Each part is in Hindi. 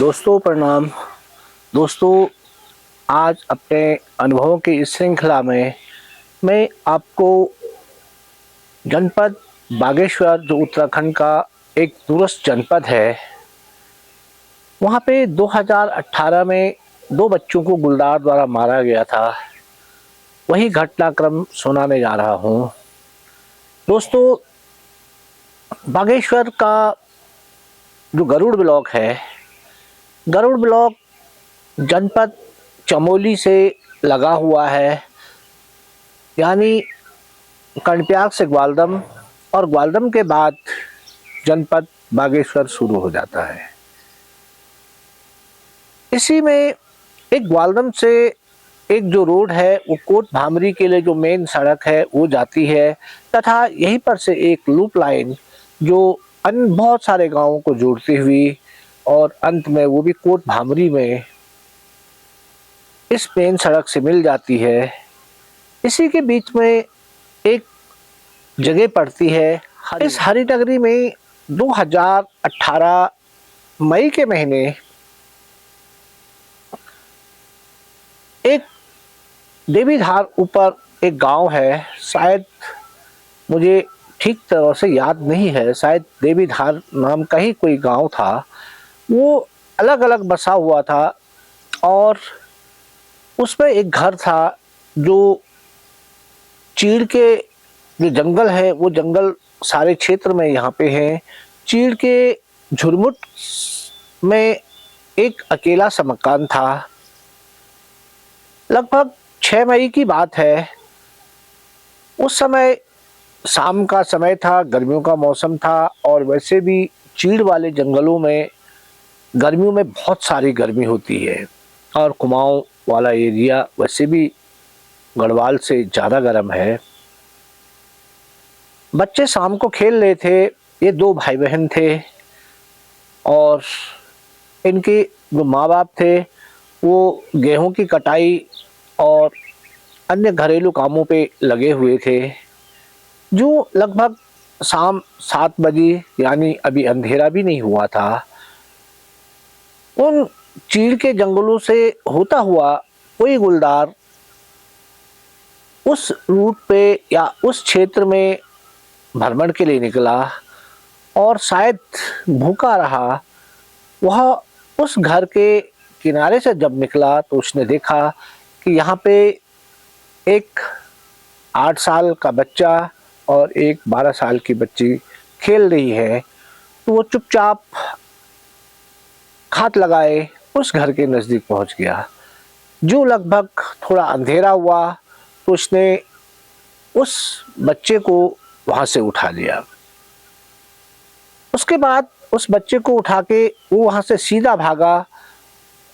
दोस्तों प्रणाम। दोस्तों, आज अपने अनुभवों की इस श्रृंखला में मैं आपको जनपद बागेश्वर, जो उत्तराखंड का एक दूरस्थ जनपद है, वहाँ पे 2018 में दो बच्चों को गुलदार द्वारा मारा गया था, वही घटनाक्रम सुनाने जा रहा हूँ। दोस्तों, बागेश्वर का जो गरुड़ ब्लॉक है, गरुड़ ब्लॉक जनपद चमोली से लगा हुआ है, यानी कर्णप्रयाग से ग्वालदम, और ग्वालदम के बाद जनपद बागेश्वर शुरू हो जाता है। इसी में एक ग्वालदम से एक जो रोड है वो कोट भामरी के लिए जो मेन सड़क है वो जाती है, तथा यहीं पर से एक लूप लाइन जो अन्य बहुत सारे गांवों को जोड़ती हुई और अंत में वो भी कोट भामरी में इस मेन सड़क से मिल जाती है। इसी के बीच में एक जगह पड़ती है। इस हरिनगरी में 2018 मई के महीने एक देवीधार ऊपर एक गांव है, शायद मुझे ठीक तरह से याद नहीं है, शायद देवीधार नाम का ही कोई गांव था। वो अलग अलग बसा हुआ था और उसमें एक घर था जो चीड़ के जो जंगल है, वो जंगल सारे क्षेत्र में यहाँ पे है। चीड़ के झुरमुट में एक अकेला सा मकान था। लगभग 6 मई की बात है। उस समय शाम का समय था, गर्मियों का मौसम था, और वैसे भी चीड़ वाले जंगलों में गर्मियों में बहुत सारी गर्मी होती है, और कुमाऊं वाला एरिया वैसे भी गढ़वाल से ज़्यादा गर्म है। बच्चे शाम को खेल रहे थे। ये दो भाई बहन थे और इनके जो माँ बाप थे वो गेहूं की कटाई और अन्य घरेलू कामों पे लगे हुए थे। जो लगभग शाम 7 बजे, यानी अभी अंधेरा भी नहीं हुआ था, उन चीड़ के जंगलों से होता हुआ कोई गुलदार उस रूट पे या उस क्षेत्र में भ्रमण के लिए निकला, और शायद भूखा रहा। वह उस घर के किनारे से जब निकला तो उसने देखा कि यहाँ पे एक 8 साल का बच्चा और एक 12 साल की बच्ची खेल रही है। तो वो चुपचाप हाथ लगाए उस घर के नज़दीक पहुँच गया। जो लगभग थोड़ा अंधेरा हुआ तो उसने उस बच्चे को वहाँ से उठा लिया। उसके बाद उस बच्चे को उठा के वो वहाँ से सीधा भागा,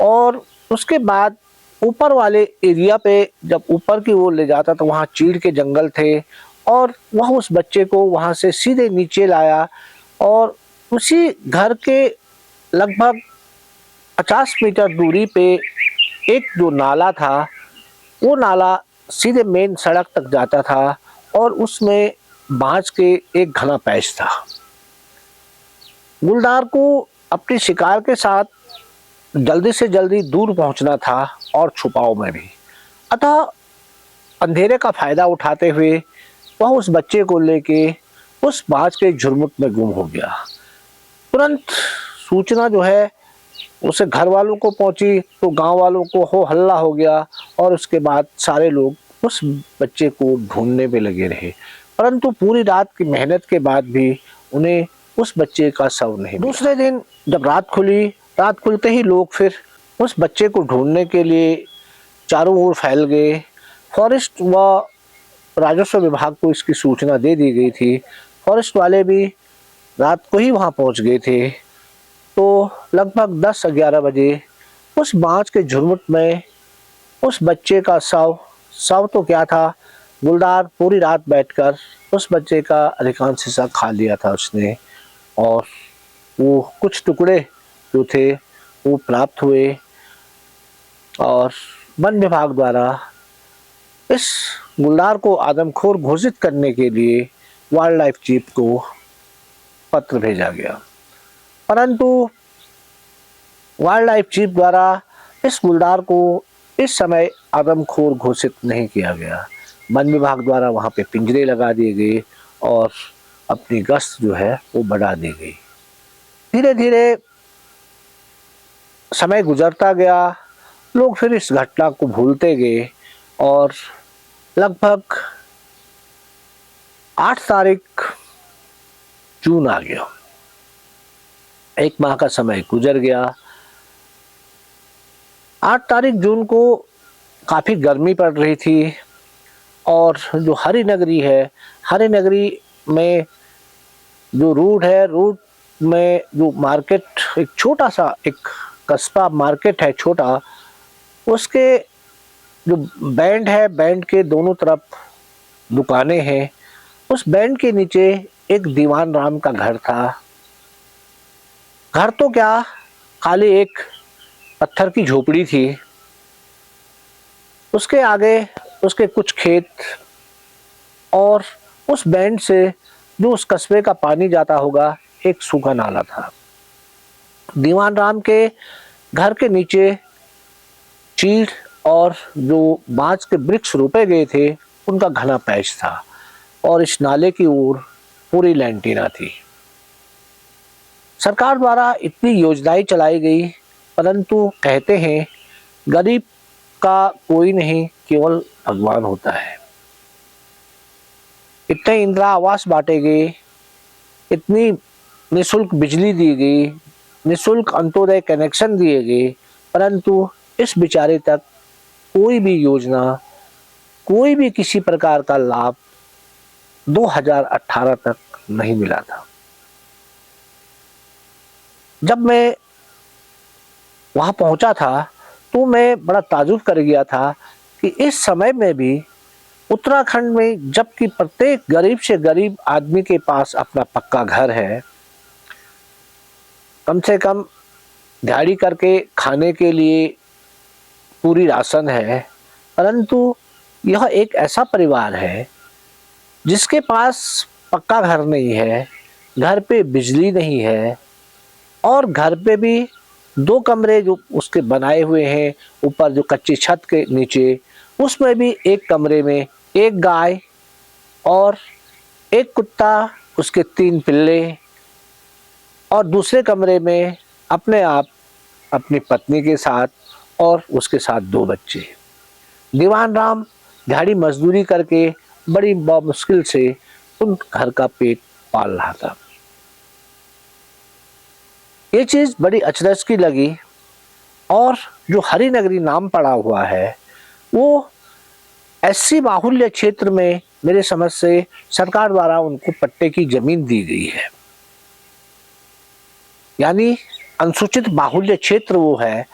और उसके बाद ऊपर वाले एरिया पे जब ऊपर की ओर ले जाता तो वहाँ चीड़ के जंगल थे, और वह उस बच्चे को वहाँ से सीधे नीचे लाया, और उसी घर के लगभग 50 मीटर दूरी पे एक जो नाला था, वो नाला सीधे मेन सड़क तक जाता था, और उसमें बांस के एक घना पैच था। गुलदार को अपनी शिकार के साथ जल्दी से जल्दी दूर पहुंचना था, और छुपाव में भी। अतः अंधेरे का फायदा उठाते हुए वह उस बच्चे को लेके उस बांस के झुरमुट में गुम हो गया। तुरंत सूचना जो है उसे घर वालों को पहुंची तो गांव वालों को हो हल्ला हो गया, और उसके बाद सारे लोग उस बच्चे को ढूंढने में लगे रहे। परंतु पूरी रात की मेहनत के बाद भी उन्हें उस बच्चे का शव नहीं मिला। दूसरे दिन जब रात खुलते ही लोग फिर उस बच्चे को ढूंढने के लिए चारों ओर फैल गए। फॉरेस्ट व राजस्व विभाग को इसकी सूचना दे दी गई थी। फॉरेस्ट वाले भी रात को ही वहां पहुंच गए थे। तो लगभग 10-11 बजे उस बांस के झुरमुट में उस बच्चे का शव तो क्या था, गुलदार पूरी रात बैठकर उस बच्चे का अधिकांश हिस्सा खा लिया था उसने, और वो कुछ टुकड़े जो थे वो प्राप्त हुए, और वन विभाग द्वारा इस गुलदार को आदमखोर घोषित करने के लिए वाइल्ड लाइफ चीफ को पत्र भेजा गया। परंतु वाइल्ड लाइफ चीफ द्वारा इस गुलदार को इस समय आदमखोर घोषित नहीं किया गया। वन विभाग द्वारा वहाँ पे पिंजरे लगा दिए गए और अपनी गश्त जो है वो बढ़ा दी गई। धीरे धीरे समय गुजरता गया, लोग फिर इस घटना को भूलते गए और लगभग 8 तारीख जून आ गया। 1 माह का समय गुजर गया। 8 तारीख जून को काफ़ी गर्मी पड़ रही थी और जो हरिनगरी है, हरिनगरी में जो रूट है, रूट में जो मार्केट, एक छोटा सा एक कस्बा मार्केट है छोटा, उसके जो बैंड है, बैंड के दोनों तरफ दुकानें हैं। उस बैंड के नीचे एक दीवान राम का घर था। घर तो क्या, खाली एक पत्थर की झोपड़ी थी। उसके आगे उसके कुछ खेत और उस बैंड से जो उस कस्बे का पानी जाता होगा एक सूखा नाला था। दीवान राम के घर के नीचे चीड़ और जो बांस के वृक्ष रोपे गए थे उनका घना पैच था और इस नाले की ओर पूरी लैंटीना थी। सरकार द्वारा इतनी योजनाएं चलाई गई, परंतु कहते हैं गरीब का कोई नहीं, केवल भगवान होता है। इतने इंदिरा आवास बांटे गए, इतनी निःशुल्क बिजली दी गई, निःशुल्क अंत्योदय कनेक्शन दिए गए, परंतु इस बेचारे तक कोई भी योजना, कोई भी किसी प्रकार का लाभ 2018 तक नहीं मिला था। जब मैं वहां पहुंचा था तो मैं बड़ा ताजुब कर गया था कि इस समय में भी उत्तराखंड में, जबकि प्रत्येक गरीब से गरीब आदमी के पास अपना पक्का घर है, कम से कम दिहाड़ी करके खाने के लिए पूरी राशन है, परंतु यह एक ऐसा परिवार है जिसके पास पक्का घर नहीं है, घर पे बिजली नहीं है और घर पे भी 2 कमरे जो उसके बनाए हुए हैं ऊपर जो कच्ची छत के नीचे, उसमें भी एक कमरे में एक गाय और एक कुत्ता, उसके 3 पिल्ले और दूसरे कमरे में अपने आप अपनी पत्नी के साथ और उसके साथ 2 बच्चे। दीवान राम दिहाड़ी मजदूरी करके बड़ी मुश्किल से उन घर का पेट पाल रहा था। ये चीज बड़ी अचरज की लगी और जो हरिनगरी नाम पड़ा हुआ है वो एससी बाहुल्य क्षेत्र में मेरे समझ से सरकार द्वारा उनको पट्टे की जमीन दी गई है, यानी अनुसूचित बाहुल्य क्षेत्र वो है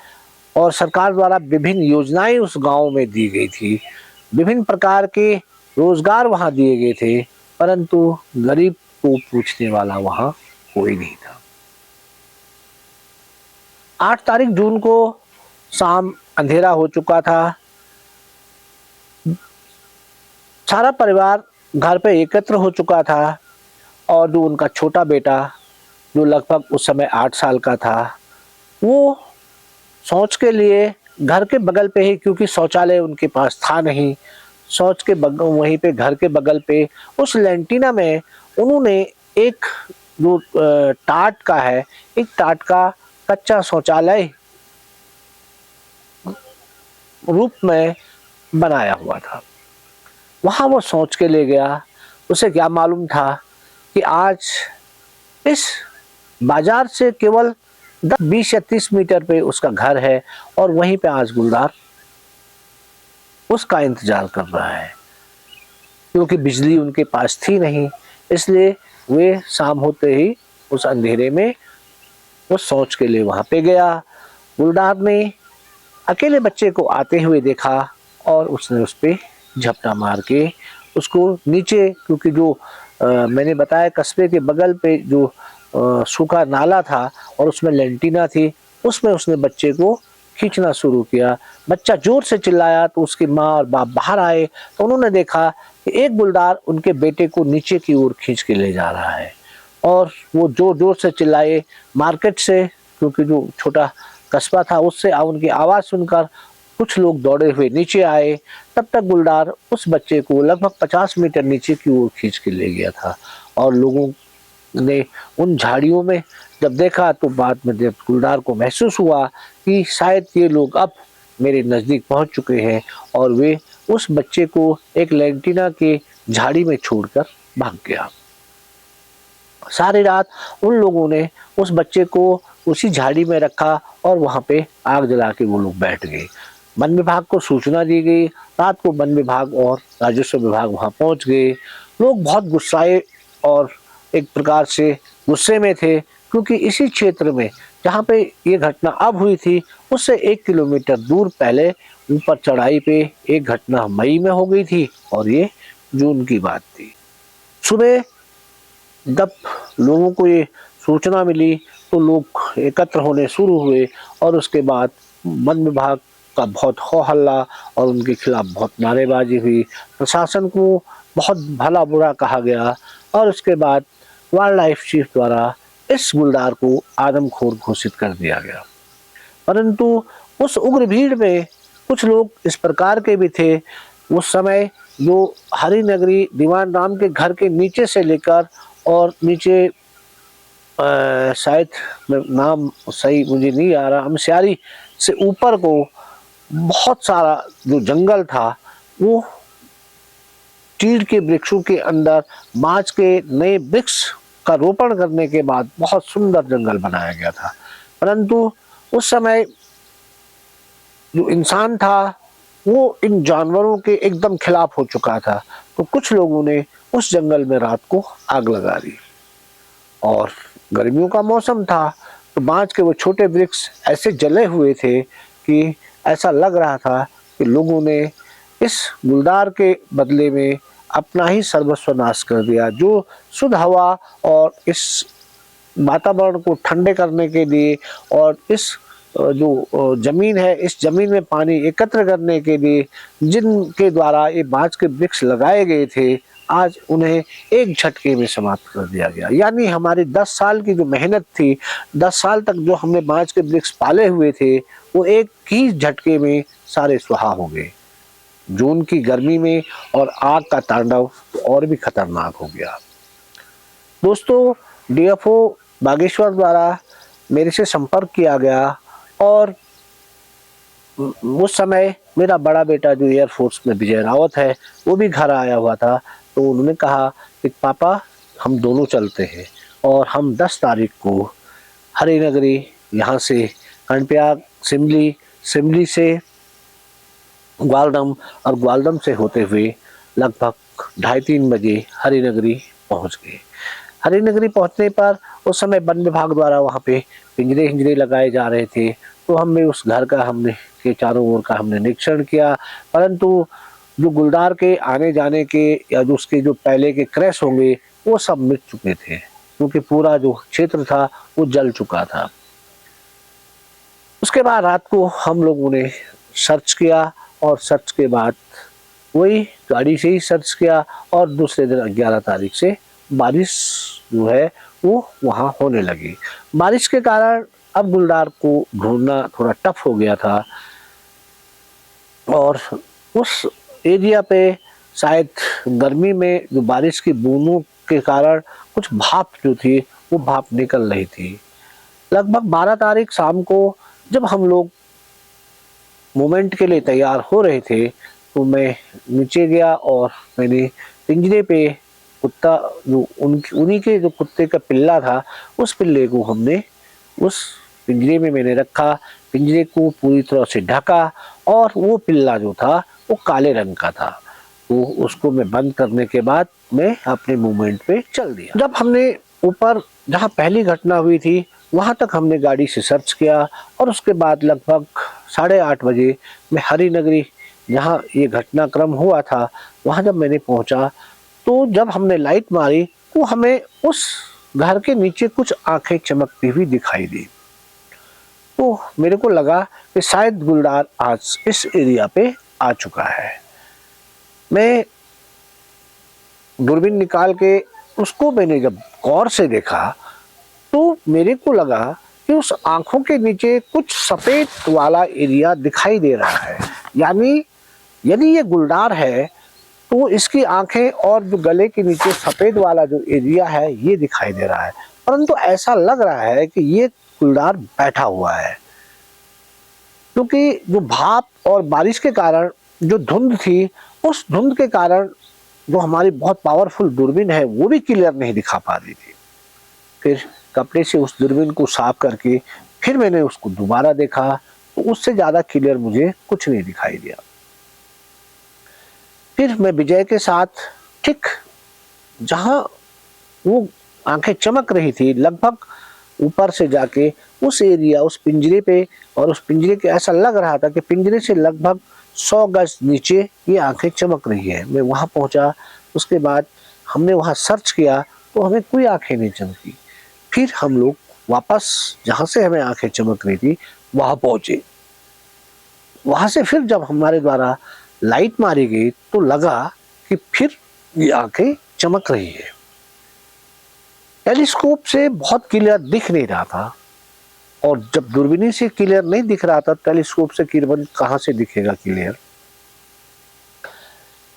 और सरकार द्वारा विभिन्न योजनाएं उस गांव में दी गई थी, विभिन्न प्रकार के रोजगार वहां दिए गए थे, परंतु गरीब को पूछने वाला वहां कोई नहीं था। 8 तारीख जून को शाम अंधेरा हो चुका था। सारा परिवार घर पे एकत्र हो चुका था और जो उनका छोटा बेटा, जो लगभग उस समय 8 साल का था, वो शौच के लिए घर के बगल पे ही, क्योंकि शौचालय उनके पास था नहीं, शौच के वहीं पे घर के बगल पे उस लैंटीना में उन्होंने एक जो टाट का है, एक टाट का कच्चा शौचालय रूप में बनाया हुआ था। वहां वो सोच के ले गया। उसे क्या मालूम था कि आज इस बाजार से केवल 20 या 30 मीटर पे उसका घर है और वहीं पे आज गुलदार उसका इंतजार कर रहा है। क्योंकि बिजली उनके पास थी नहीं, इसलिए वे शाम होते ही उस अंधेरे में वो सोच के लिए वहां पे गया। गुलदार ने अकेले बच्चे को आते हुए देखा और उसने उस पे झपटा मार के उसको नीचे, क्योंकि जो मैंने बताया कस्बे के बगल पे जो सूखा नाला था और उसमें लेंटीना थी, उसमें उसने बच्चे को खींचना शुरू किया। बच्चा जोर से चिल्लाया तो उसकी माँ और बाप बाहर आए तो उन्होंने देखा कि एक गुलदार उनके बेटे को नीचे की ओर खींच के ले जा रहा है और वो जोर जोर से चिल्लाए। मार्केट से, क्योंकि जो छोटा कस्बा था उससे उनकी आवाज़ सुनकर कुछ लोग दौड़े हुए नीचे आए। तब तक गुलदार उस बच्चे को लगभग 50 मीटर नीचे की ओर खींच के ले गया था और लोगों ने उन झाड़ियों में जब देखा तो बाद में जब गुलदार को महसूस हुआ कि शायद ये लोग अब मेरे नज़दीक पहुंच चुके हैं और वे उस बच्चे को एक लेंटिना के झाड़ी में छोड़कर भाग गया। सारी रात उन लोगों ने उस बच्चे को उसी झाड़ी में रखा और वहां पे आग जला के वो लोग बैठ गए। वन विभाग को सूचना दी गई। रात को वन विभाग और राजस्व विभाग वहां पहुंच गए। लोग बहुत गुस्साए और एक प्रकार से गुस्से में थे, क्योंकि इसी क्षेत्र में जहाँ पे ये घटना अब हुई थी उससे 1 किलोमीटर दूर पहले ऊपर चढ़ाई पे एक घटना मई में हो गई थी और ये जून की बात थी। सुबह जब लोगों को ये सूचना मिली तो लोग एकत्र होने शुरू हुए और उसके बाद वन विभाग का बहुत हो हल्ला और उनके खिलाफ बहुत नारेबाजी हुई। प्रशासन को बहुत भला बुरा कहा गया और उसके बाद वाइल्ड लाइफ चीफ द्वारा इस गुलदार को आदमखोर घोषित कर दिया गया। परंतु उस उग्र भीड़ में कुछ लोग इस प्रकार के भी थे उस समय जो हरिनगरी दीवान राम के घर के नीचे से लेकर और नीचे शायद नाम सही मुझे नहीं आ रहा, हमसियारी से ऊपर को बहुत सारा जो जंगल था वो चीड़ के वृक्षों के अंदर बांज के नए वृक्ष का रोपण करने के बाद बहुत सुंदर जंगल बनाया गया था। परंतु उस समय जो इंसान था वो इन जानवरों के एकदम खिलाफ हो चुका था, तो कुछ लोगों ने उस जंगल में रात को आग लगा दी और गर्मियों का मौसम था तो बांज के वो छोटे वृक्ष ऐसे जले हुए थे कि ऐसा लग रहा था कि लोगों ने इस गुलदार के बदले में अपना ही सर्वस्व नाश कर दिया। जो शुद्ध हवा और इस वातावरण को ठंडे करने के लिए और इस जो जमीन है इस जमीन में पानी एकत्र करने के लिए जिनके द्वारा ये बांज के वृक्ष लगाए गए थे, आज उन्हें एक झटके में समाप्त कर दिया गया। यानी हमारी 10 साल की जो मेहनत थी, 10 साल तक जो हमने बांज के वृक्ष पाले हुए थे, वो एक ही झटके में सारे सुहा हो गए। जून की गर्मी में और आग का तांडव और भी खतरनाक हो गया। दोस्तों, डीएफओ बागेश्वर द्वारा मेरे से संपर्क किया गया और उस समय मेरा बड़ा बेटा जो एयरफोर्स में विजय रावत है वो भी घर आया हुआ था। तो उन्होंने कहा कि पापा हम दोनों चलते हैं और हम 10 तारीख को हरिनगरी यहाँ से कर्णप्रयाग सिमली, सिमली से ग्वालदम और ग्वालदम से होते हुए लगभग 2:30-3 बजे हरिनगरी पहुँच गए। हरिनगरी पहुँचने पर उस समय वन विभाग द्वारा वहाँ पे पिंजरे हिंजरे लगाए जा रहे थे, तो हमने उस घर का के चारों ओर का हमने निरीक्षण किया। परंतु जो गुलदार के आने जाने के या जो उसके जो पहले के क्रैश होंगे वो सब मिट चुके थे, क्योंकि पूरा जो क्षेत्र था वो जल चुका था। उसके बाद रात को हम लोगों ने सर्च किया और सर्च के बाद वही गाड़ी से ही सर्च किया और दूसरे दिन 11 तारीख से बारिश जो है वो वहाँ होने लगी। बारिश के कारण अब गुलदार को ढूंढना थोड़ा टफ हो गया था और उस एरिया पे शायद गर्मी में जो बारिश की बूंदों के कारण कुछ भाप जो थी वो भाप निकल रही थी। लगभग 12 तारीख शाम को जब हम लोग मूवमेंट के लिए तैयार हो रहे थे तो मैं नीचे गया और मैंने पिंजरे पे कुत्ता जो उन्हीं के जो कुत्ते का पिल्ला था उस पिल्ले को हमने उस पिंजरे में मैंने रखा। पिंजरे को पूरी तरह से ढका और वो पिल्ला जो था वो काले रंग का था, तो उसको मैं बंद करने के बाद मैं अपने मूवमेंट पे चल दिया। जब हमने ऊपर जहाँ पहली घटना हुई थी वहाँ तक हमने गाड़ी से सर्च किया और उसके बाद लगभग 8:30 बजे मैं हरिनगरी जहाँ ये घटनाक्रम हुआ था वहाँ जब मैंने पहुँचा तो जब हमने लाइट मारी तो हमें उस घर के नीचे कुछ आंखें चमकती हुई दिखाई दी। तो मेरे को लगा कि शायद गुलदार आज इस एरिया पे आ चुका है। मैं दूरबीन निकाल के उसको मैंने जब गौर से देखा तो मेरे को लगा कि उस आंखों के नीचे कुछ सफेद वाला एरिया दिखाई दे रहा है। यानी यदि ये गुलदार है तो इसकी आंखें और जो गले के नीचे सफेद वाला जो एरिया है ये दिखाई दे रहा है, परंतु ऐसा लग रहा है कि ये गुलदार बैठा हुआ है, क्योंकि जो भाप और बारिश के कारण जो धुंध थी, उस धुंध के कारण जो हमारी बहुत पावरफुल दूरबीन है वो भी क्लियर नहीं दिखा पा रही थी। फिर कपड़े से उस दूरबीन को साफ करके फिर मैंने उसको दोबारा देखा तो उससे ज्यादा क्लियर मुझे कुछ नहीं दिखाई दिया। फिर मैं विजय के साथ ठीक जहां वो आंखें चमक रही थी लगभग ऊपर से जाके उस एरिया, उस पिंजरे पे, और उस पिंजरे के ऐसा लग रहा था कि पिंजरे से लगभग 100 गज नीचे ये आंखें चमक रही है। मैं वहां पहुंचा, उसके बाद हमने वहां सर्च किया तो हमें कोई आंखें नहीं चमकी। फिर हम लोग वापस जहां से हमें आंखें चमक रही थी वहां पहुंचे। वहां से फिर जब हमारे द्वारा लाइट मारी गई तो लगा कि फिर ये आंखें चमक रही है। टेलीस्कोप से बहुत क्लियर दिख नहीं रहा था, और जब दूरबीनी से क्लियर नहीं दिख रहा था टेलीस्कोप से किरण कहां से दिखेगा क्लियर।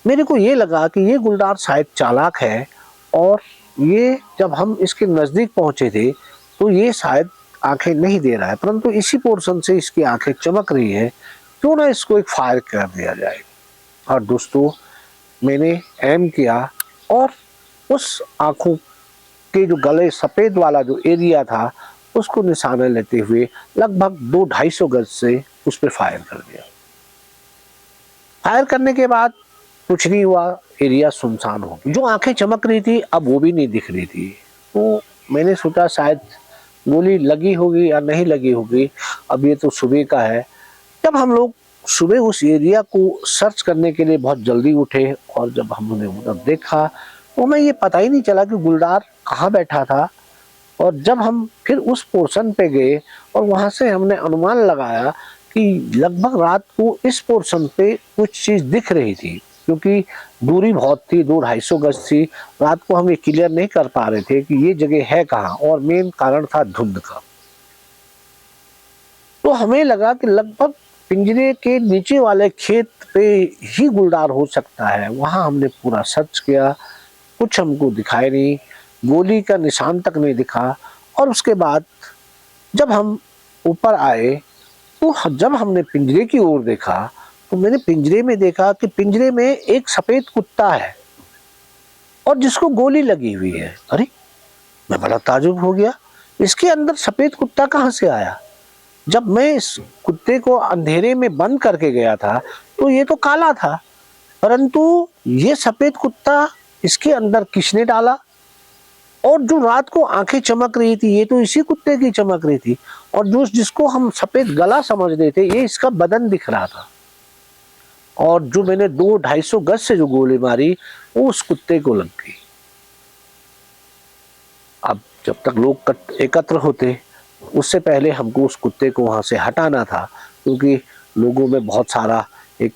मेरे को ये लगा कि ये गुलदार शायद चालाक है, और ये जब हम इसके नजदीक पहुंचे थे तो ये शायद आंखें नहीं दे रहा है, परंतु इसी पोर्शन से इसकी आंखें चमक रही है, क्यों ना इसको एक फायर कर दिया जाए। और दोस्तों मैंने एम किया और उस आंखों के जो गले सफेद वाला जो एरिया था उसको निशाना लेते हुए लगभग 200-250 गज से उस पर फायर कर दिया। फायर करने के बाद कुछ नहीं हुआ, एरिया सुनसान हो गया। जो आंखें चमक रही थी अब वो भी नहीं दिख रही थी, तो मैंने सोचा शायद गोली लगी होगी या नहीं लगी होगी। अब ये तो सुबह का है। जब हम लोग सुबह उस एरिया को सर्च करने के लिए बहुत जल्दी उठे, और जब हमने उधर देखा तो हमें ये पता ही नहीं चला कि गुलदार कहाँ बैठा था। और जब हम फिर उस पोर्शन पे गए और वहां से हमने अनुमान लगाया कि लगभग रात को इस पोर्शन पे कुछ चीज दिख रही थी, क्योंकि दूरी बहुत थी, 200-250 गज थी। रात को हम ये क्लियर नहीं कर पा रहे थे कि ये जगह है कहाँ, और मेन कारण था धुंध का। तो हमें लगा कि लगभग पिंजरे के नीचे वाले खेत पे ही गुलदार हो सकता है। वहां हमने पूरा सर्च किया, कुछ हमको दिखाई नहीं, गोली का निशान तक नहीं दिखा। और उसके बाद जब हम ऊपर आए तो जब हमने पिंजरे की ओर देखा तो मैंने पिंजरे में देखा कि पिंजरे में एक सफेद कुत्ता है और जिसको गोली लगी हुई है। अरे, मैं बड़ा ताजुब हो गया, इसके अंदर सफेद कुत्ता कहाँ से आया। जब मैं इस कुत्ते को अंधेरे में बंद करके गया था तो ये तो काला था, परंतु ये सफेद कुत्ता इसके अंदर किसने डाला। और जो रात को आंखें चमक रही थी ये तो इसी कुत्ते की चमक रही थी, और जो जिसको हम सफेद गला समझ रहे थे ये इसका बदन दिख रहा था। और जो मैंने 200-250 गज से जो गोली मारी वो उस कुत्ते को लग गई। अब जब तक लोग एकत्र होते उससे पहले हमको उस कुत्ते को वहां से हटाना था, क्योंकि लोगों में बहुत सारा एक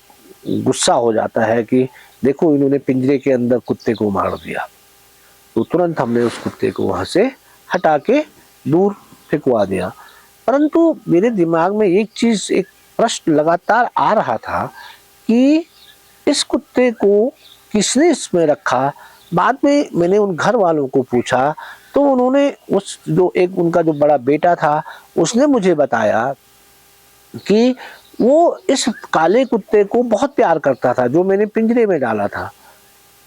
गुस्सा हो जाता है कि देखो इन्होंने पिंजरे के अंदर कुत्ते को मार दिया। तो तुरंत हमने उस कुत्ते को वहां से हटा के दूर फेंकवा दिया। परंतु मेरे दिमाग में एक चीज, एक प्रश्न लगातार आ रहा था कि इस कुत्ते को किसने इसमें रखा। बाद में मैंने उन घर वालों को पूछा तो उन्होंने उस जो एक उनका जो बड़ा बेटा था उसने मुझे बताया कि वो इस काले कुत्ते को बहुत प्यार करता था जो मैंने पिंजरे में डाला था,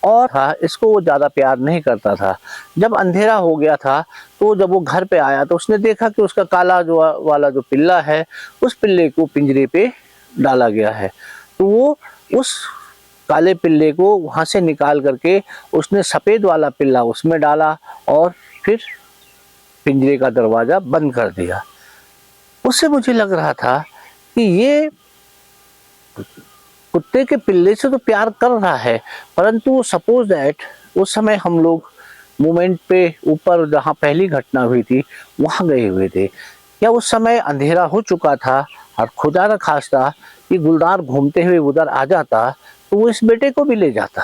और हाँ, इसको वो ज़्यादा प्यार नहीं करता था। जब अंधेरा हो गया था तो जब वो घर पे आया तो उसने देखा कि उसका काला जो वाला जो पिल्ला है उस पिल्ले को पिंजरे पे डाला गया है। तो वो उस काले पिल्ले को वहाँ से निकाल करके उसने सफ़ेद वाला पिल्ला उसमें डाला और फिर पिंजरे का दरवाज़ा बंद कर दिया। उससे मुझे लग रहा था कि ये कुत्ते के पिल्ले से तो प्यार कर रहा है, परंतु सपोज दैट उस समय हम लोग मूवमेंट पे ऊपर जहाँ पहली घटना हुई थी वहाँ गए हुए थे, या उस समय अंधेरा हो चुका था और खुदा न खास्ता कि गुलदार घूमते हुए उधर आ जाता तो वो इस बेटे को भी ले जाता,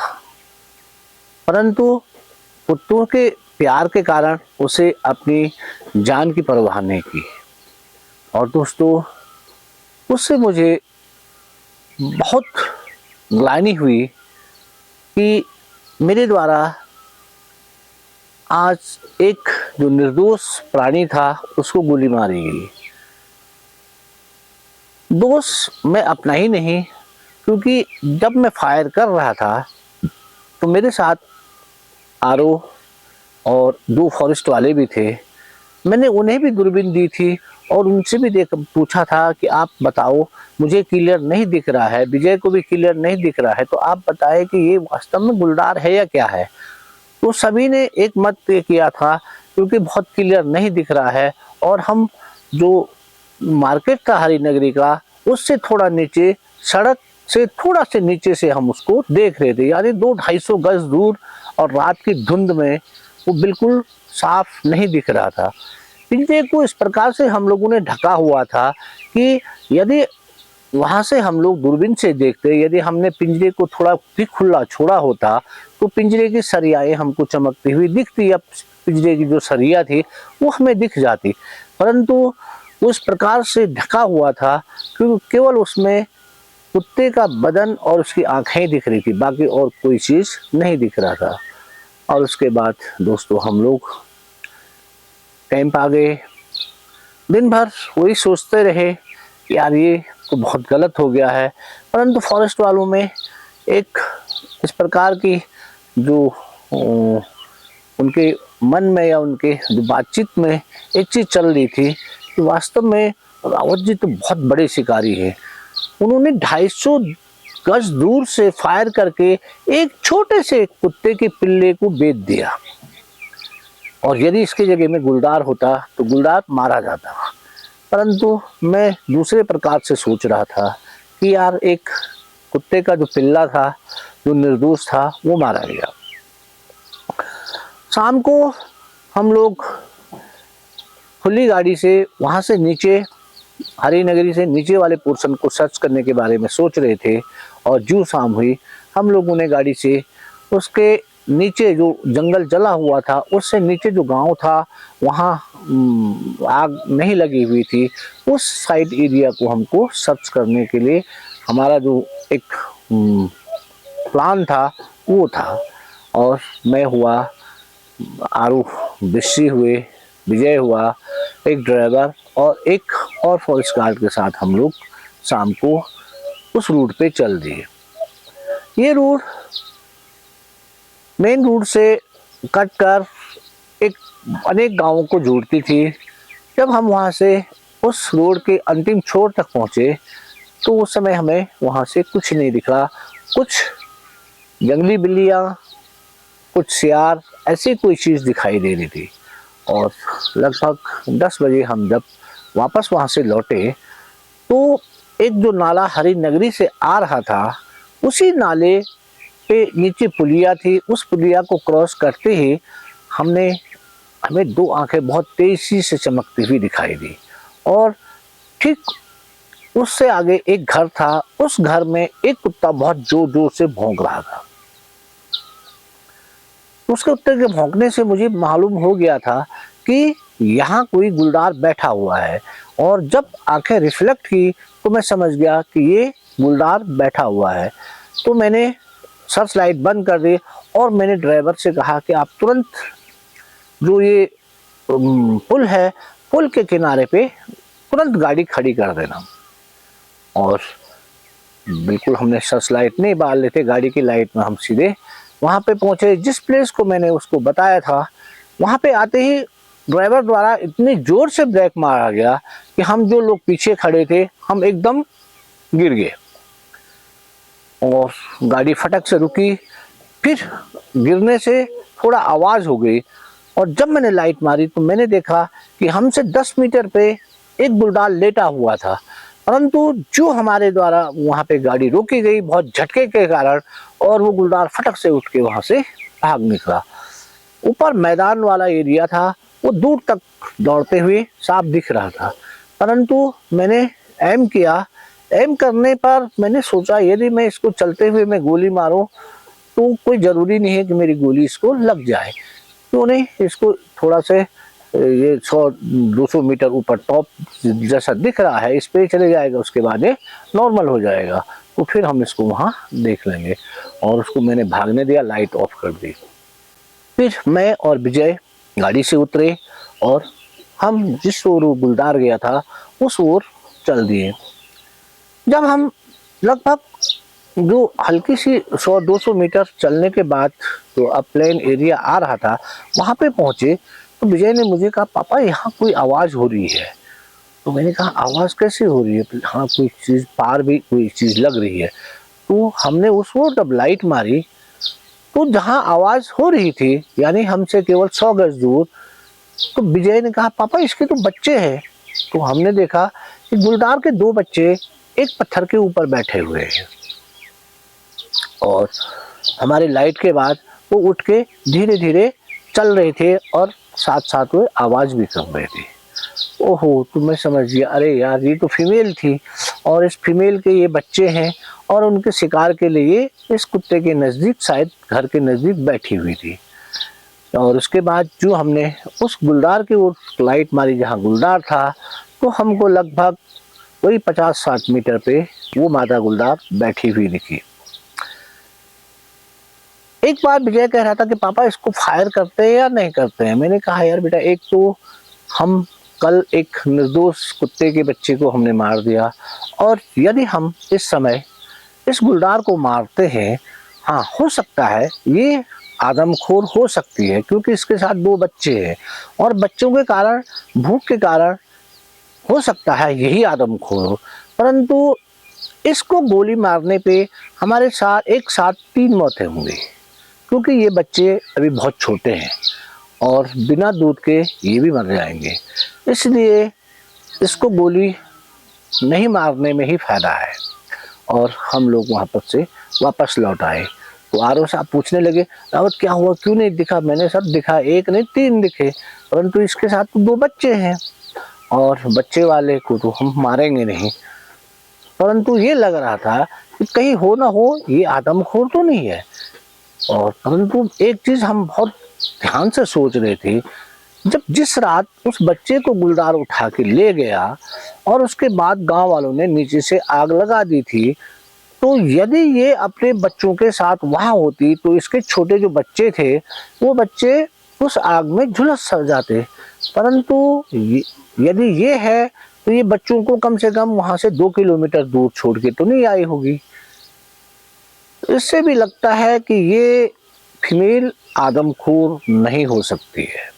परंतु कुत्तों के प्यार के कारण उसे अपनी जान की परवाह नहीं की। और दोस्तों, उससे मुझे बहुत ग्लानि हुई कि मेरे द्वारा आज एक जो निर्दोष प्राणी था उसको गोली मारी गई। दोष मैं अपना ही नहीं, क्योंकि जब मैं फायर कर रहा था तो मेरे साथ आरओ और 2 फॉरेस्ट वाले भी थे। मैंने उन्हें भी दूरबीन दी थी और उनसे भी देख पूछा था कि आप बताओ, मुझे क्लियर नहीं दिख रहा है, विजय को भी क्लियर नहीं दिख रहा है, तो आप बताएं कि ये वास्तव में गुलदार है या क्या है। तो सभी ने एक मत तय किया था, क्योंकि बहुत क्लियर नहीं दिख रहा है और हम जो मार्केट था हरिनगरी का, उससे थोड़ा नीचे, सड़क से थोड़ा से नीचे से हम उसको देख रहे थे, यानी 200-250 गज दूर, और रात की धुंध में वो बिल्कुल साफ नहीं दिख रहा था। पिंजरे को इस प्रकार से हम लोगों ने ढका हुआ था कि यदि वहां से हम लोग दूरबीन से देखते, यदि हमने पिंजरे को थोड़ा भी खुला छोड़ा होता तो पिंजरे की सरियाएं हमको चमकती हुई दिखती, या पिंजरे की जो सरिया थी वो हमें दिख जाती, परंतु उस प्रकार से ढका हुआ था कि केवल उसमें कुत्ते का बदन और उसकी आंखें दिख रही थी, बाकी और कोई चीज नहीं दिख रहा था। और उसके बाद दोस्तों हम लोग कैंप आ गए। दिन भर वही सोचते रहे कि यार ये तो बहुत गलत हो गया है, परंतु फॉरेस्ट वालों में एक इस प्रकार की जो उनके मन में या उनके जो बातचीत में एक चीज चल रही थी कि वास्तव में रावत जी तो बहुत बड़े शिकारी हैं। उन्होंने 250 गज दूर से फायर करके एक छोटे से कुत्ते के पिल्ले को बेच दिया, और यदि इसकी जगह में गुलदार होता तो गुलदार मारा जाता। परंतु मैं दूसरे प्रकार से सोच रहा था कि यार एक कुत्ते का जो पिल्ला था, जो निर्दोष था, वो मारा गया। शाम को हम लोग खुली गाड़ी से वहाँ से नीचे, हरिनगरी से नीचे वाले पोर्शन को सर्च करने के बारे में सोच रहे थे, और जो शाम हुई हम लोगों ने गाड़ी से उसके नीचे जो जंगल जला हुआ था, उससे नीचे जो गांव था वहाँ आग नहीं लगी हुई थी, उस साइड एरिया को हमको सर्च करने के लिए हमारा जो एक प्लान था वो था। और मैं हुआ, आरू बिस्सी हुए, विजय हुआ, एक ड्राइवर और एक और फॉरेस्ट गार्ड के साथ हम लोग शाम को उस रूट पे चल दिए। ये रूट मेन रूट से कट कर एक अनेक गांवों को जोड़ती थी। जब हम वहां से उस रोड के अंतिम छोर तक पहुंचे तो उस समय हमें वहां से कुछ नहीं दिखा। कुछ जंगली बिल्लियां, कुछ सियार, ऐसी कोई चीज दिखाई दे रही थी। और लगभग 10 बजे हम जब वापस वहां से लौटे तो एक जो नाला हरिनगरी से आ रहा था, उसी नाले पे नीचे पुलिया थी। उस पुलिया को क्रॉस करते ही हमें 2 आंखें बहुत तेजी से चमकती हुई दिखाई दी, और ठीक उससे आगे एक घर था। उस घर में एक कुत्ता बहुत जोर जोर से भौंक रहा था। उसके कुत्ते के भौंकने से मुझे मालूम हो गया था कि यहाँ कोई गुलदार बैठा हुआ है, और जब आंखें रिफ्लेक्ट की तो मैं समझ गया कि ये गुलदार बैठा हुआ है। तो मैंने सर्च लाइट बंद कर दी और मैंने ड्राइवर से कहा कि आप तुरंत जो ये पुल है, पुल के किनारे पे तुरंत गाड़ी खड़ी कर देना। और बिल्कुल हमने सर्च लाइट नहीं बाल लेते, गाड़ी की लाइट में हम सीधे वहाँ पे पहुँचे। जिस प्लेस को मैंने उसको बताया था, वहाँ पे आते ही ड्राइवर द्वारा इतनी जोर से ब्रेक मारा गया कि हम जो लोग पीछे खड़े थे हम एकदम गिर गए, और गाड़ी फटक से रुकी। फिर गिरने से थोड़ा आवाज़ हो गई, और जब मैंने लाइट मारी तो मैंने देखा कि हमसे 10 मीटर पे एक गुलदार लेटा हुआ था। परंतु जो हमारे द्वारा वहाँ पे गाड़ी रोकी गई बहुत झटके के कारण, और वो गुलदार फटक से उठ के वहाँ से भाग निकला। ऊपर मैदान वाला एरिया था, वो दूर तक दौड़ते हुए साफ दिख रहा था। परंतु मैंने एम किया, एम करने पर मैंने सोचा यदि मैं इसको चलते हुए मैं गोली मारूं तो कोई ज़रूरी नहीं है कि मेरी गोली इसको लग जाए। तो उन्हें इसको थोड़ा से ये 100-200 मीटर ऊपर टॉप जैसा दिख रहा है, इस पे चले जाएगा, उसके बाद ये नॉर्मल हो जाएगा, तो फिर हम इसको वहाँ देख लेंगे। और उसको मैंने भागने दिया, लाइट ऑफ कर दी। फिर मैं और विजय गाड़ी से उतरे और हम जिस ओर वो गुलदार गया था उस ओर चल दिए। जब हम लगभग जो हल्की सी 100-200 मीटर चलने के बाद तो अब प्लेन एरिया आ रहा था, वहाँ पे पहुँचे तो विजय ने मुझे कहा, पापा यहाँ कोई आवाज़ हो रही है। तो मैंने कहा, आवाज़ कैसे हो रही है? हाँ, कोई चीज़ पार भी कोई चीज़ लग रही है। तो हमने उस ओर जब लाइट मारी तो जहाँ आवाज़ हो रही थी, यानी हमसे केवल 100 गज दूर, तो विजय ने कहा, पापा इसके तो बच्चे हैं। तो हमने देखा कि गुलदार के 2 बच्चे एक पत्थर के ऊपर बैठे हुए हैं और हमारे लाइट के बाद वो उठ के धीरे धीरे चल रहे थे और साथ साथ वो आवाज़ भी कर रहे थे। ओहो, तो मैं समझ गया, अरे यार ये तो फीमेल थी और इस फीमेल के ये बच्चे हैं और उनके शिकार के लिए इस कुत्ते के नज़दीक, शायद घर के नज़दीक बैठी हुई थी। और उसके बाद जो हमने उस गुलदार की ओर लाइट मारी जहाँ गुलदार था, तो हमको लगभग वही 50-60 मीटर पे वो मादा गुलदार बैठी हुई दिखी। एक बार विजय कह रहा था कि पापा इसको फायर करते हैं या नहीं करते हैं। मैंने कहा, यार बेटा, एक तो हम कल एक निर्दोष कुत्ते के बच्चे को हमने मार दिया, और यदि हम इस समय इस गुलदार को मारते हैं, हाँ हो सकता है ये आदमखोर हो सकती है, क्योंकि इसके साथ 2 बच्चे हैं और बच्चों के कारण, भूख के कारण हो सकता है यही आदमखोर हो। परंतु इसको गोली मारने पे हमारे साथ एक साथ 3 मौतें होंगी, क्योंकि ये बच्चे अभी बहुत छोटे हैं और बिना दूध के ये भी मर जाएंगे। इसलिए इसको गोली नहीं मारने में ही फायदा है। और हम लोग वहाँ पर से वापस लौट आए तो आरओ साहब पूछने लगे, रावत क्या हुआ, क्यों नहीं दिखा? मैंने सब दिखा, 1 नहीं 3 दिखे, परंतु इसके साथ तो 2 बच्चे हैं और बच्चे वाले को तो हम मारेंगे नहीं। परंतु ये लग रहा था कि कहीं हो ना हो ये आदमखोर तो नहीं है। और परंतु एक चीज हम बहुत ध्यान से सोच रहे थे, जब जिस रात उस बच्चे को गुलदार उठा के ले गया और उसके बाद गांव वालों ने नीचे से आग लगा दी थी, तो यदि ये अपने बच्चों के साथ वहां होती तो इसके छोटे जो बच्चे थे वो बच्चे उस आग में झुलस जाते। परंतु यदि ये है तो ये बच्चों को कम से कम वहां से 2 किलोमीटर दूर छोड़ के तो नहीं आई होगी। इससे भी लगता है कि ये फीमेल आदमखोर नहीं हो सकती है।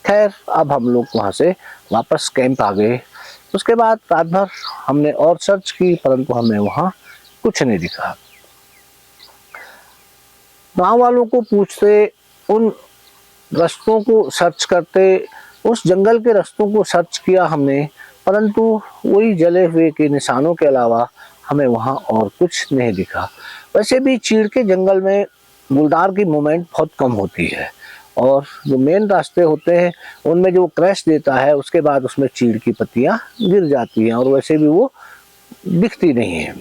खैर, अब हम लोग वहाँ से वापस कैंप आ गए। उसके बाद रात भर हमने और सर्च की, परंतु हमें वहाँ कुछ नहीं दिखा। गांव वालों को पूछते, उन रास्तों को सर्च करते, उस जंगल के रास्तों को सर्च किया हमने, परंतु वही जले हुए के निशानों के अलावा हमें वहाँ और कुछ नहीं दिखा। वैसे भी चीड़ के जंगल में गुलदार की मूवमेंट बहुत कम होती है और जो मेन रास्ते होते हैं उनमें जो क्रैश देता है उसके बाद उसमें चीड़ की पत्तियां गिर जाती हैं और वैसे भी वो दिखती नहीं है।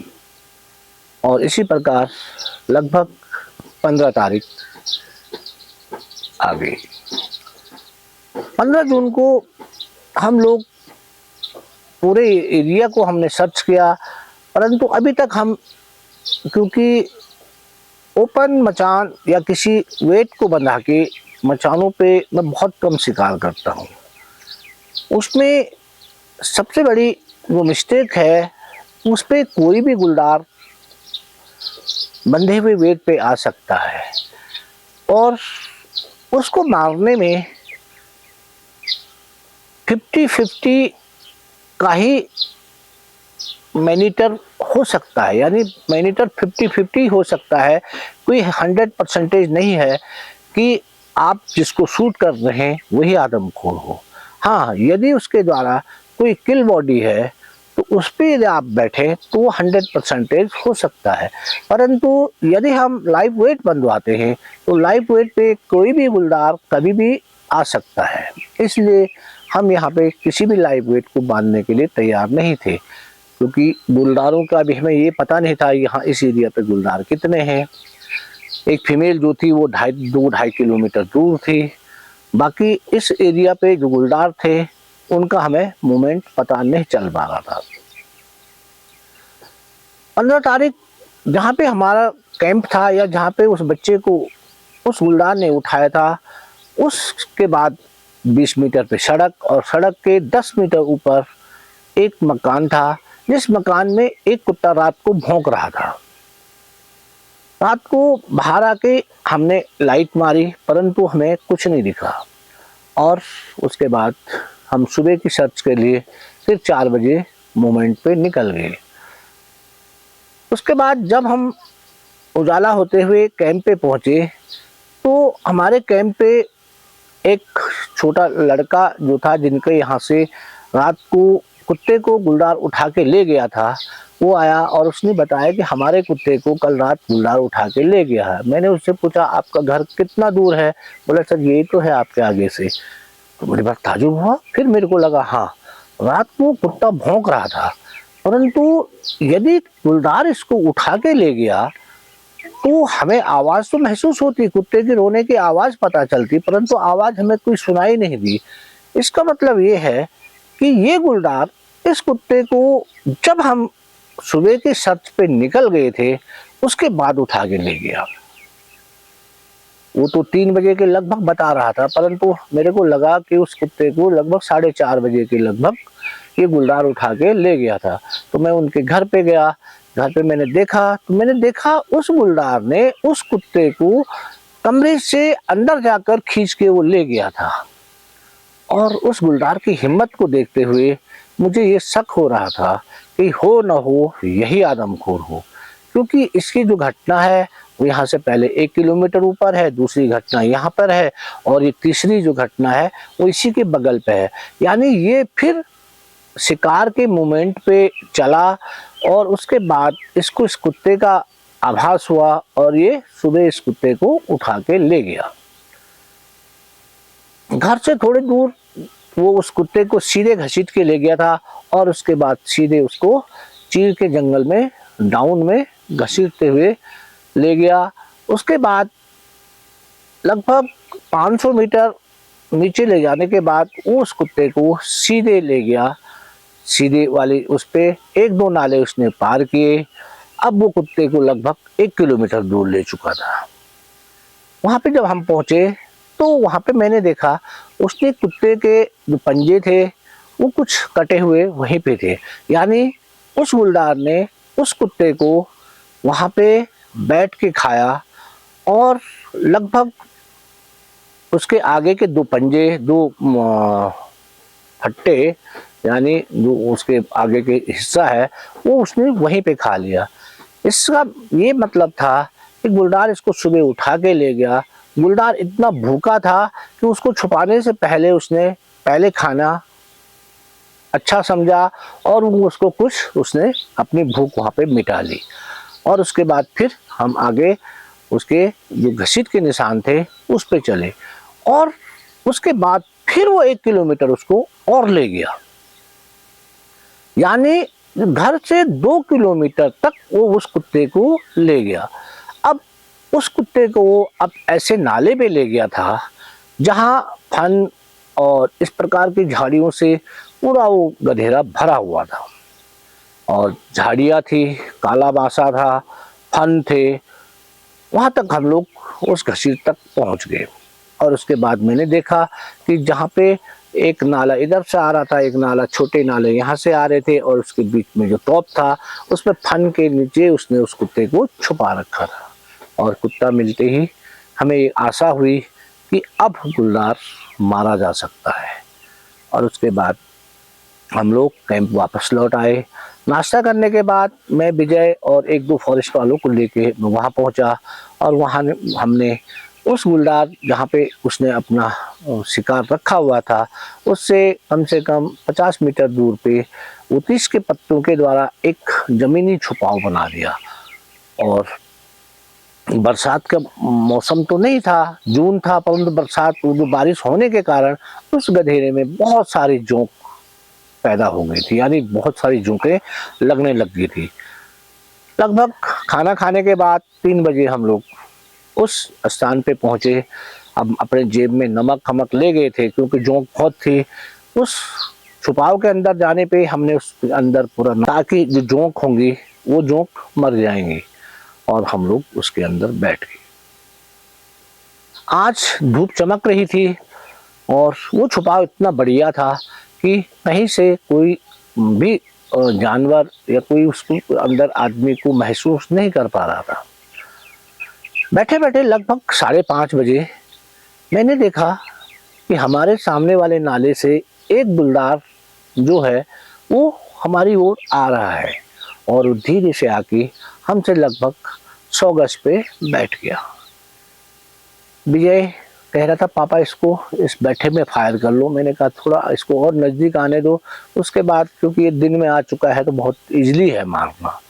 और इसी प्रकार लगभग 15 तारीख आ गई। 15 जून को हम लोग पूरे एरिया को हमने सर्च किया, परंतु अभी तक हम, क्योंकि ओपन मचान या किसी वेट को बंधा के मचानों पे मैं बहुत कम शिकार करता हूँ, उसमें सबसे बड़ी जो मिस्टेक है उस पे कोई भी गुलदार बंधे हुए वेट पे आ सकता है और उसको मारने में 50-50 का ही मैनीटर हो सकता है, यानी मैनीटर 50-50 हो सकता है, कोई 100% नहीं है कि आप जिसको शूट कर रहे हैं वही आदमखोर हो। हाँ, यदि उसके द्वारा कोई किल बॉडी है तो उस पर यदि आप बैठे तो वो 100% हो सकता है, परंतु यदि हम लाइव वेट बंधवाते हैं तो लाइव वेट पे कोई भी गुलदार कभी भी आ सकता है। इसलिए हम यहाँ पे किसी भी लाइव वेट को बांधने के लिए तैयार नहीं थे, क्योंकि गुलदारों का भी हमें ये पता नहीं था यहाँ इस एरिया पे गुलदार कितने हैं। एक फीमेल जो थी वो 2-2.5 किलोमीटर दूर थी, बाकी इस एरिया पे जो गुलदार थे उनका हमें मूवमेंट पता नहीं चल पा रहा था। 15 तारीख जहाँ पे हमारा कैंप था या जहाँ पे उस बच्चे को उस गुलदार ने उठाया था, उसके बाद 20 मीटर पे सड़क और सड़क के 10 मीटर ऊपर एक मकान था, जिस मकान में एक कुत्ता रात को भौंक रहा था। रात को बाहर आके हमने लाइट मारी परंतु हमें कुछ नहीं दिखा और उसके बाद हम सुबह की सर्च के लिए फिर 4 बजे मूवमेंट पे निकल गए। उसके बाद जब हम उजाला होते हुए कैंप पे पहुंचे तो हमारे कैंप पे एक छोटा लड़का जो था, जिनके यहाँ से रात को कुत्ते को गुलदार उठा के ले गया था, वो आया और उसने बताया कि हमारे कुत्ते को कल रात गुलदार उठा के ले गया है। मैंने उससे पूछा आपका घर कितना दूर है? बोला सर यही तो है आपके आगे से। तो बड़ी बात ताजुब हुआ। फिर मेरे को लगा हाँ, रात को कुत्ता भौंक रहा था, परंतु यदि गुलदार इसको उठा के ले गया तो हमें आवाज तो महसूस होती, कुत्ते के रोने की आवाज पता चलती, परंतु आवाज हमें कोई सुनाई नहीं दी। इसका मतलब ये है कि ये गुलदार इस कुत्ते को जब हम सुबह के सर्च पे निकल गए थे उसके बाद उठा के ले गया। वो तो 3 बजे के लगभग बता रहा था, परंतु मेरे को लगा कि उस कुत्ते को लगभग 4:30 बजे के लगभग ये गुलदार उठा के ले गया था। तो मैं उनके घर पे गया, घर पे मैंने देखा उस गुलदार ने उस कुत्ते को कमरे से अंदर जाकर खींच के वो ले गया था। और उस गुलदार की हिम्मत को देखते हुए मुझे ये शक हो रहा था कि हो न हो यही आदमखोर हो, क्योंकि इसकी जो घटना है वो यहाँ से पहले 1 किलोमीटर ऊपर है, दूसरी घटना यहाँ पर है और ये तीसरी जो घटना है वो इसी के बगल पे है। यानी ये फिर शिकार के मोमेंट पे चला और उसके बाद इसको इस कुत्ते का आभास हुआ और ये सुबह इस कुत्ते को उठा के ले गया। घर से थोड़ी दूर वो उस कुत्ते को सीधे घसीट के ले गया था और उसके बाद सीधे उसको चीड़ के जंगल में डाउन में घसीटते हुए ले गया। उसके बाद लगभग 500 मीटर नीचे ले जाने के बाद वो उस कुत्ते को सीधे ले गया, सीधे वाली उस पे 1-2 नाले उसने पार किए। अब वो कुत्ते को लगभग 1 किलोमीटर दूर ले चुका था। वहां पे जब हम पहुंचे तो वहां पे मैंने देखा उसने कुत्ते के जो पंजे थे वो कुछ कटे हुए वहीं पे थे। यानी उस गुलदार ने उस कुत्ते को वहां पे बैठ के खाया और लगभग उसके आगे के 2 पंजे, 2 फट्टे, यानी जो उसके आगे के हिस्सा है वो उसने वहीं पे खा लिया। इसका ये मतलब था कि गुलदार इसको सुबह उठा के ले गया। गुलदार इतना भूखा था कि उसको छुपाने से पहले उसने पहले खाना अच्छा समझा और उसको कुछ उसने अपनी भूख वहाँ पे मिटा ली। और उसके बाद फिर हम आगे उसके जो घसीट के निशान थे उस पे चले और उसके बाद फिर वो 1 किलोमीटर उसको और ले गया। यानी घर से 2 किलोमीटर तक वो उस कुत्ते को ले गया। अब उस कुत्ते को वो अब ऐसे नाले पे ले गया था जहाँ फन और इस प्रकार की झाड़ियों से पूरा वो गधेरा भरा हुआ था और झाड़ियाँ थी, काला बासा था, फन थे। वहाँ तक हम लोग उस घसीट तक पहुँच गए और उसके बाद मैंने देखा कि जहाँ पे एक नाला इधर से आ रहा था, एक नाला, छोटे नाले यहाँ से आ रहे थे और उसके बीच में जो टॉप था उसमें फन के नीचे उसने उस कुत्ते को छुपा रखा था। और कुत्ता मिलते ही हमें ये आशा हुई कि अब गुलदार मारा जा सकता है। और उसके बाद हम लोग कैंप वापस लौट आए। नाश्ता करने के बाद मैं विजय और 1-2 फॉरेस्ट वालों को लेके वहाँ पहुँचा और वहाँ हमने उस गुलदार जहाँ पे उसने अपना शिकार रखा हुआ था उससे कम से कम 50 मीटर दूर पे वो 30 के पत्तों के द्वारा एक ज़मीनी छुपाव बना दिया। और बरसात का मौसम तो नहीं था, जून था, परंतु बरसात जो बारिश होने के कारण उस गधेरे में बहुत सारी जोंक पैदा हो गई थी, यानी बहुत सारी जोंकें लगने लग गई थी। लगभग खाना खाने के बाद 3 बजे हम लोग उस स्थान पे पहुंचे अब अपने जेब में नमक खमक ले गए थे क्योंकि जोंक बहुत थी। उस छुपाव के अंदर जाने पे हमने उस अंदर पूरा, ताकि जो जोंक होंगी वो जोंक मर जाएंगी, और हम लोग उसके अंदर बैठ गए। आज धूप चमक रही थी और वो छुपाव इतना बढ़िया था कि कहीं से कोई भी जानवर या कोई उसको अंदर आदमी को महसूस नहीं कर पा रहा था। बैठे बैठे लगभग 5:30 बजे मैंने देखा कि हमारे सामने वाले नाले से एक गुलदार जो है वो हमारी ओर आ रहा है, और धीरे से आके हमसे लगभग 100 गज पे बैठ गया। विजय कह रहा था पापा इसको इस बैठे में फायर कर लो। मैंने कहा थोड़ा इसको और नज़दीक आने दो, उसके बाद क्योंकि ये दिन में आ चुका है तो बहुत इजली है मारना।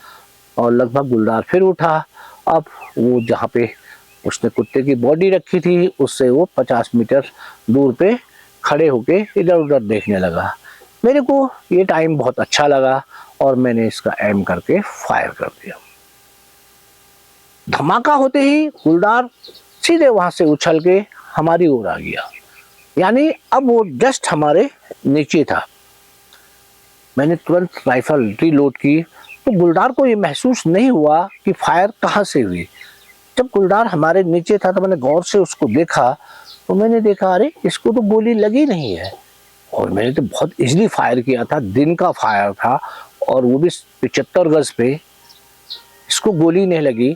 और लगभग गुलदार फिर उठा। अब वो जहाँ पे उसने कुत्ते की बॉडी रखी थी उससे वो 50 मीटर दूर पे खड़े होके इधर उधर देखने लगा। मेरे को ये टाइम बहुत अच्छा लगा और मैंने इसका एम करके फायर कर दिया। धमाका होते ही गुलदार सीधे वहां से उछल के हमारी ओर आ गया, यानी अब वो जस्ट हमारे नीचे था। मैंने तुरंत राइफल रीलोड की तो गुलदार को ये महसूस नहीं हुआ कि फायर कहाँ से हुई। जब गुलदार हमारे नीचे था तो मैंने गौर से उसको देखा, तो मैंने देखा अरे इसको तो गोली लगी नहीं है, और मैंने तो बहुत इजीली फायर किया था, दिन का फायर था और वो भी 75 गज पे, इसको गोली नहीं लगी।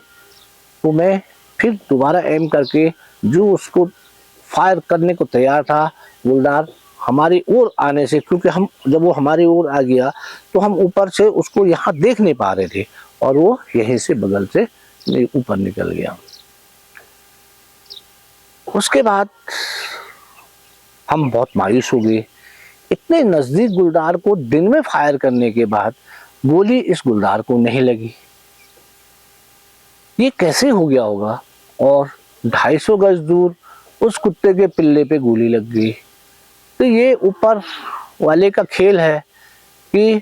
तो मैं फिर दोबारा एम करके जो उसको फायर करने को तैयार था, गुलदार हमारी ओर आने से, क्योंकि हम जब वो हमारी ओर आ गया तो हम ऊपर से उसको यहाँ देख नहीं पा रहे थे, और वो यहीं से बगल से ऊपर निकल गया। उसके बाद हम बहुत मायूस हो गए। इतने नजदीक गुलदार को दिन में फायर करने के बाद गोली इस गुलदार को नहीं लगी, ये कैसे हो गया होगा। और 250 गज दूर उस कुत्ते के पिल्ले पे गोली लग गई। तो ये ऊपर वाले का खेल है कि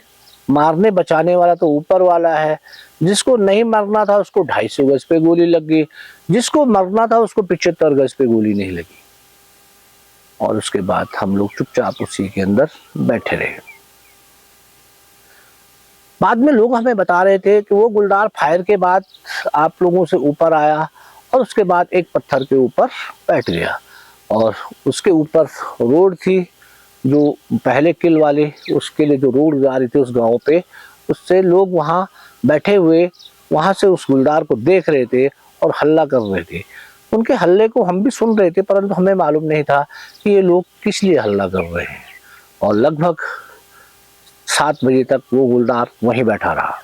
मारने बचाने वाला तो ऊपर वाला है। जिसको नहीं मरना था उसको 250 गज पे गोली लग गई, जिसको मरना था उसको 75 गज पे गोली नहीं लगी। और उसके बाद हम लोग चुपचाप उसी के अंदर बैठे रहे। बाद में लोग हमें बता रहे थे कि वो गुलदार फायर के बाद आप लोगों से ऊपर आया और उसके बाद एक पत्थर के ऊपर बैठ गया, और उसके ऊपर रोड थी जो पहले किल वाले, उसके लिए जो रोड जा रही थी उस गांव पे, उससे लोग वहां बैठे हुए वहां से उस गुलदार को देख रहे थे और हल्ला कर रहे थे। उनके हल्ले को हम भी सुन रहे थे, परंतु हमें मालूम नहीं था कि ये लोग किस लिए हल्ला कर रहे हैं। और लगभग 7 बजे तक वो गुलदार वहीं बैठा रहा।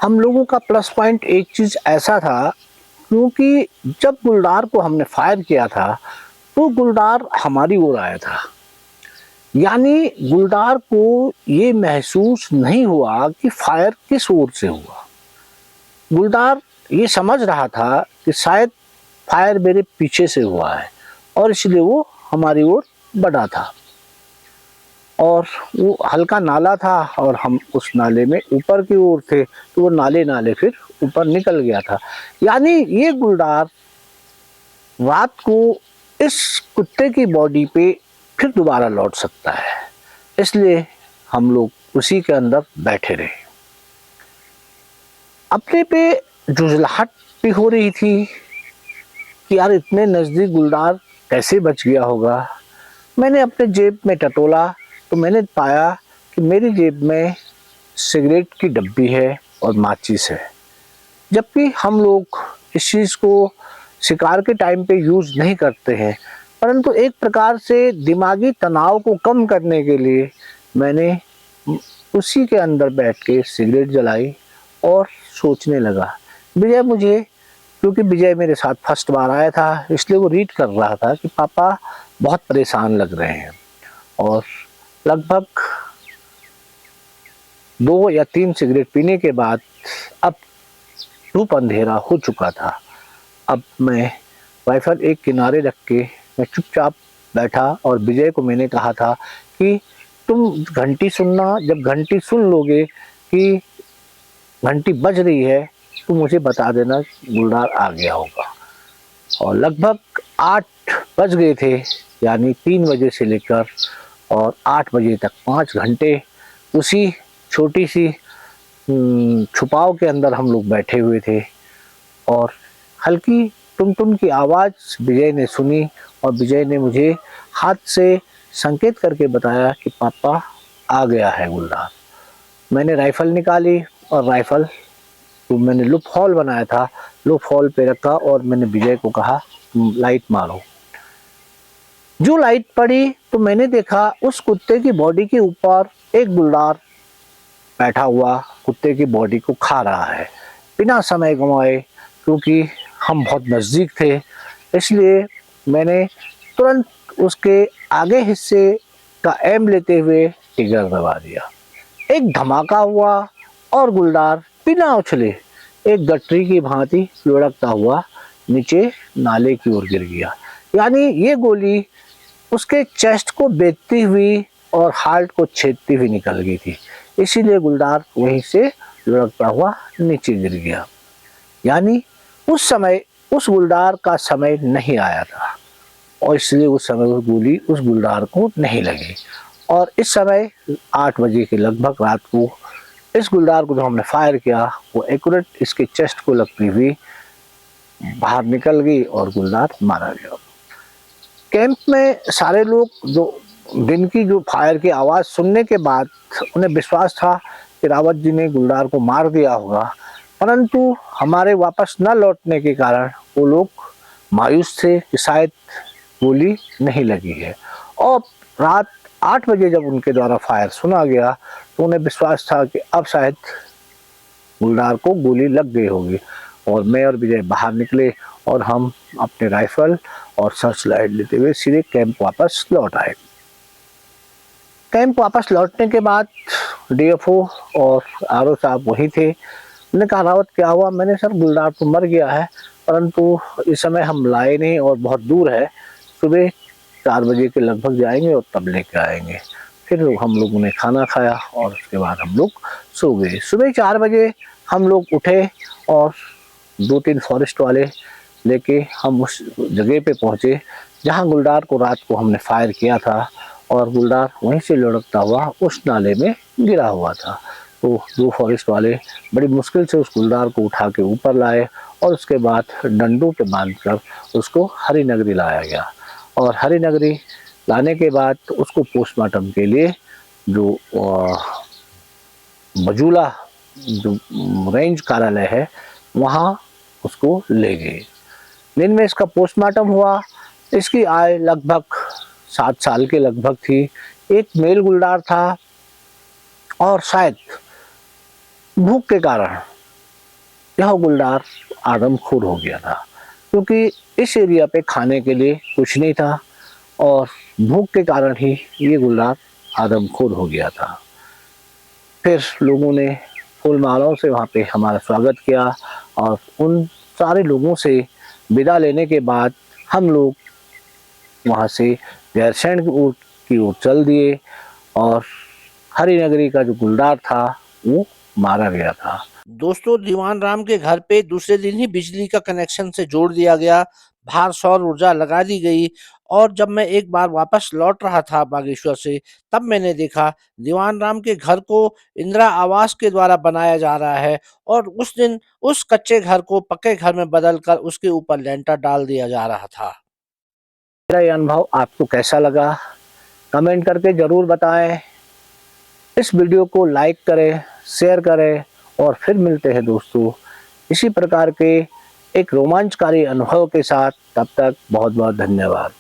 हम लोगों का प्लस पॉइंट एक चीज ऐसा था, क्योंकि जब गुलदार को हमने फायर किया था तो गुलदार हमारी ओर आया था, यानी गुलदार को ये महसूस नहीं हुआ कि फायर किस ओर से हुआ। गुलदार ये समझ रहा था कि शायद फायर मेरे पीछे से हुआ है, और इसलिए वो हमारी ओर बढ़ा था। और वो हल्का नाला था और हम उस नाले में ऊपर की ओर थे, तो वो नाले फिर ऊपर निकल गया था। यानी ये गुलदार रात को इस कुत्ते की बॉडी पे फिर दोबारा लौट सकता है, इसलिए हम लोग उसी के अंदर बैठे रहे। अपने पे जुझलाहट भी हो रही थी कि यार इतने नज़दीक गुलदार कैसे बच गया होगा। मैंने अपने जेब में टटोला तो मैंने पाया कि मेरी जेब में सिगरेट की डब्बी है और माचिस है। जबकि हम लोग इस चीज़ को शिकार के टाइम पे यूज़ नहीं करते हैं, परंतु एक प्रकार से दिमागी तनाव को कम करने के लिए मैंने उसी के अंदर बैठ के सिगरेट जलाई और सोचने लगा। विजय मुझे, क्योंकि विजय मेरे साथ फर्स्ट बार आया था, इसलिए वो रीड कर रहा था कि पापा बहुत परेशान लग रहे हैं। और लगभग 2 या 3 सिगरेट पीने के बाद अब धूप अंधेरा हो चुका था। अब मैं राइफल एक किनारे रख के मैं चुपचाप बैठा, और विजय को मैंने कहा था कि तुम घंटी सुनना, जब घंटी सुन लोगे कि घंटी बज रही है तो मुझे बता देना गुलदार आ गया होगा। और लगभग 8 बज गए थे, यानी 3 बजे से लेकर और 8 बजे तक 5 घंटे उसी छोटी सी छुपाव के अंदर हम लोग बैठे हुए थे। और हल्की टुन-टुन की आवाज़ विजय ने सुनी और विजय ने मुझे हाथ से संकेत करके बताया कि पापा आ गया है गुलदार। मैंने राइफ़ल निकाली और राइफ़ल तो मैंने लूप हॉल बनाया था, लूप हॉल पे रखा और मैंने विजय को कहा तुम लाइट मारो। जो लाइट पड़ी तो मैंने देखा उस कुत्ते की बॉडी के ऊपर एक गुलदार बैठा हुआ कुत्ते की बॉडी को खा रहा है बिना समय गंवाए। क्योंकि हम बहुत नज़दीक थे इसलिए मैंने तुरंत उसके आगे हिस्से का एम लेते हुए ट्रिगर दबा दिया। एक धमाका हुआ और गुलदार बिना उछले एक गठरी की भांति लुढ़कता हुआ नीचे नाले की ओर गिर गया। यानी ये गोली उसके चेस्ट को बेधती हुई और हार्ट को छेदती हुई निकल गई थी, इसीलिए गुलदार वहीं से लुढ़कता हुआ नीचे गिर गया। यानी उस समय उस गुलदार का समय नहीं आया था और इसलिए उस समय वो गोली उस गुलदार को नहीं लगी। और इस समय 8 बजे के लगभग रात को इस गुलदार को जो हमने फायर किया वो एक्यूरेट इसके चेस्ट को लगती हुई बाहर निकल गई और गुलदार मारा गया। कैंप में सारे लोग जो दिन की जो फायर की आवाज़ सुनने के बाद उन्हें विश्वास था कि रावत जी ने गुलदार को मार दिया होगा, परंतु हमारे वापस न लौटने के कारण वो लोग मायूस थे कि शायद गोली नहीं लगी है। और रात 8 बजे जब उनके द्वारा फायर सुना गया तो उन्हें विश्वास था कि अब शायद गुलदार को गोली लग गई होगी। और मैं और विजय बाहर निकले और हम अपने राइफल और सर्च लाइट लेते हुए सीधे कैंप वापस लौट आए। कैंप वापस लौटने के बाद डीएफओ और आरओ साहब वही थे। उन्होंने कहा रावत क्या हुआ? मैंने सर गुलदार तो मर गया है, परंतु इस समय हम लाए नहीं और बहुत दूर है, सुबह 4 बजे के लगभग जाएंगे और तब लेके आएंगे। फिर हम लोगों ने खाना खाया और उसके बाद हम लोग सो गए। सुबह 4 बजे हम लोग उठे और 2-3 फॉरेस्ट वाले लेके हम उस जगह पे पहुंचे जहां गुलदार को रात को हमने फायर किया था और गुलदार वहीं से लुढ़कता हुआ उस नाले में गिरा हुआ था। तो 2 फॉरेस्ट वाले बड़ी मुश्किल से उस गुलदार को उठा के ऊपर लाए और उसके बाद डंडों पे बांधकर उसको हरिनगरी लाया गया। और हरिनगरी लाने के बाद उसको पोस्टमार्टम के लिए जो बजूला जो रेंज कार्यालय है वहाँ उसको ले गए। दिन में इसका पोस्टमार्टम हुआ। इसकी आयु लगभग 7 साल के लगभग थी। एक मेल गुलदार था और शायद भूख के कारण यह गुलदार आदमखोर हो गया था, क्योंकि इस एरिया पे खाने के लिए कुछ नहीं था और भूख के कारण ही ये गुलदार आदमखोर हो गया था। फिर लोगों ने फूल मालाओं से वहाँ पे हमारा स्वागत किया और उन सारे लोगों से विदा लेने के बाद हम लोग वहाँ से गैरसैंण की ओर चल दिए और हरिनगरी का जो गुलदार था वो मारा गया था। दोस्तों, दीवान राम के घर पे दूसरे दिन ही बिजली का कनेक्शन से जोड़ दिया गया, बाहर सौर ऊर्जा लगा दी गई और जब मैं एक बार वापस लौट रहा था बागेश्वर से, तब मैंने देखा दीवान राम के घर को इंदिरा आवास के द्वारा बनाया जा रहा है और उस दिन उस कच्चे घर को पक्के घर में बदलकर उसके ऊपर लेंटर डाल दिया जा रहा था। मेरा ये अनुभव आपको कैसा लगा कमेंट करके ज़रूर बताएं। इस वीडियो को लाइक करें, शेयर करें और फिर मिलते हैं दोस्तों इसी प्रकार के एक रोमांचकारी अनुभव के साथ। तब तक बहुत बहुत धन्यवाद।